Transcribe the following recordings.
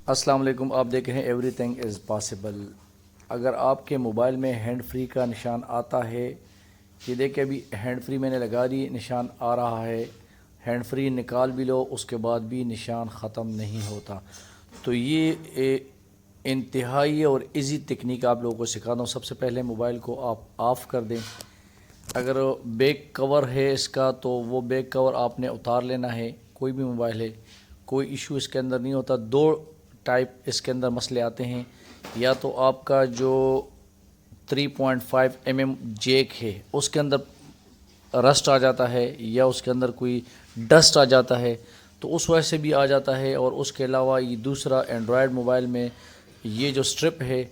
السلام علیکم، آپ دیکھ رہے ہیں ایوری تھنگ از پاسبل۔ اگر آپ کے موبائل میں ہینڈ فری کا نشان آتا ہے، یہ دیکھیں ابھی ہینڈ فری میں نے لگا دی، نشان آ رہا ہے، ہینڈ فری نکال بھی لو اس کے بعد بھی نشان ختم نہیں ہوتا۔ تو یہ انتہائی اور ایزی تکنیک آپ لوگوں کو سکھاتا ہوں۔ سب سے پہلے موبائل کو آپ آف کر دیں۔ اگر بیک کور ہے اس کا تو وہ بیک کور آپ نے اتار لینا ہے، کوئی بھی موبائل ہے، کوئی ایشو اس کے اندر نہیں ہوتا۔ دو ٹائپ اس کے اندر مسئلے آتے ہیں، یا تو آپ کا جو 3.5 mm جیک ہے اس کے اندر رسٹ آ جاتا ہے، یا اس کے اندر کوئی ڈسٹ آ جاتا ہے، تو اس وجہ سے بھی آ جاتا ہے۔ اور اس کے علاوہ یہ دوسرا اینڈرائڈ موبائل میں یہ جو سٹرپ ہے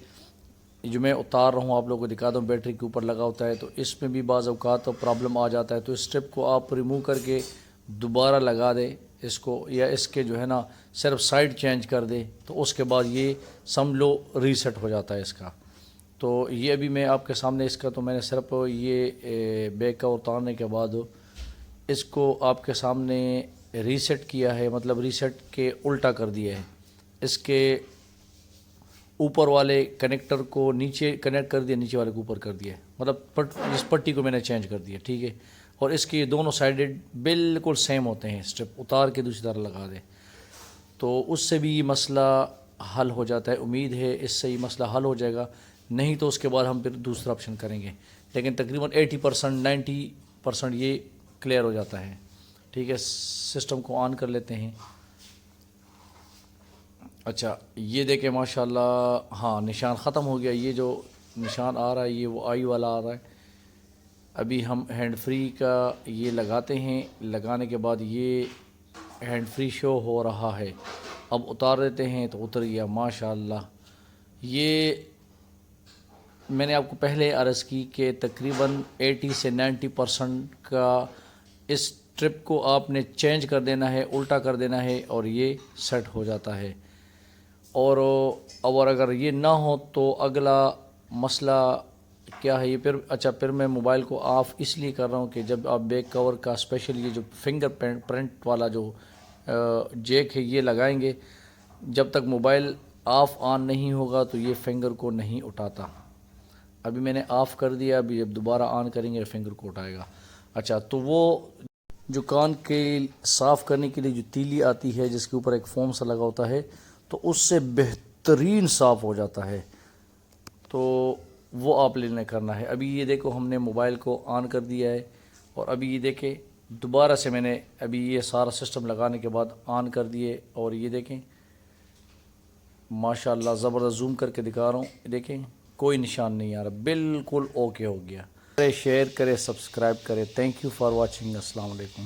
جو میں اتار رہا ہوں آپ لوگوں کو دکھاتا ہوں، بیٹری کے اوپر لگا ہوتا ہے، تو اس میں بھی بعض اوقات پرابلم آ جاتا ہے۔ تو اس سٹرپ کو آپ ریموو کر کے دوبارہ لگا دیں اس کو، یا اس کے جو ہے نا صرف سائڈ چینج کر دے، تو اس کے بعد یہ سمجھ لو ریسیٹ ہو جاتا ہے اس کا۔ تو یہ ابھی میں آپ کے سامنے اس کا، تو میں نے صرف یہ بیک کا اتارنے کے بعد اس کو آپ کے سامنے ریسیٹ کیا ہے، مطلب ریسیٹ کے الٹا کر دیا ہے۔ اس کے اوپر والے کنیکٹر کو نیچے کنیکٹ کر دیا، نیچے والے کو اوپر کر دیا، مطلب اس پٹی کو میں نے چینج کر دیا، ٹھیک ہے۔ اور اس کے دونوں سائیڈڈ بالکل سیم ہوتے ہیں، اسٹرپ اتار کے دوسری طرح لگا دیں، تو اس سے بھی یہ مسئلہ حل ہو جاتا ہے۔ امید ہے اس سے یہ مسئلہ حل ہو جائے گا، نہیں تو اس کے بعد ہم پھر دوسرا آپشن کریں گے، لیکن تقریباً 80% 90% یہ کلیئر ہو جاتا ہے، ٹھیک ہے۔ سسٹم کو آن کر لیتے ہیں۔ اچھا یہ دیکھیں ماشاءاللہ، ہاں نشان ختم ہو گیا۔ یہ جو نشان آ رہا ہے یہ وہ آئی والا آ رہا ہے۔ ابھی ہم ہینڈ فری کا یہ لگاتے ہیں، لگانے کے بعد یہ ہینڈ فری شو ہو رہا ہے۔ اب اتار دیتے ہیں تو اتر گیا ماشاءاللہ۔ یہ میں نے آپ کو پہلے عرض کی کہ تقریباً 80 سے 90% کا اس ٹرپ کو آپ نے چینج کر دینا ہے، الٹا کر دینا ہے، اور یہ سیٹ ہو جاتا ہے۔ اور اگر یہ نہ ہو تو اگلا مسئلہ کیا ہے، یہ پھر میں موبائل کو آف اس لیے کر رہا ہوں کہ جب آپ بیک کور کا اسپیشل یہ جو فنگر پرنٹ والا جو جیک ہے یہ لگائیں گے، جب تک موبائل آف آن نہیں ہوگا تو یہ فنگر کو نہیں اٹھاتا۔ ابھی میں نے آف کر دیا، ابھی جب دوبارہ آن کریں گے فنگر کو اٹھائے گا۔ اچھا تو وہ جو کان کے صاف کرنے کے لیے جو تیلی آتی ہے جس کے اوپر ایک فوم سا لگا ہوتا ہے، تو اس سے بہترین صاف ہو جاتا ہے، تو وہ آپ لینے کرنا ہے۔ ابھی یہ دیکھو ہم نے موبائل کو آن کر دیا ہے، اور ابھی یہ دیکھیں دوبارہ سے میں نے ابھی یہ سارا سسٹم لگانے کے بعد آن کر دیے، اور یہ دیکھیں ماشاءاللہ زبردست زوم کر کے دکھا رہا ہوں، دیکھیں کوئی نشان نہیں آ رہا، بالکل اوکے ہو گیا۔ شیئر کرے، سبسکرائب کرے۔ Thank you for watching. السلام علیکم۔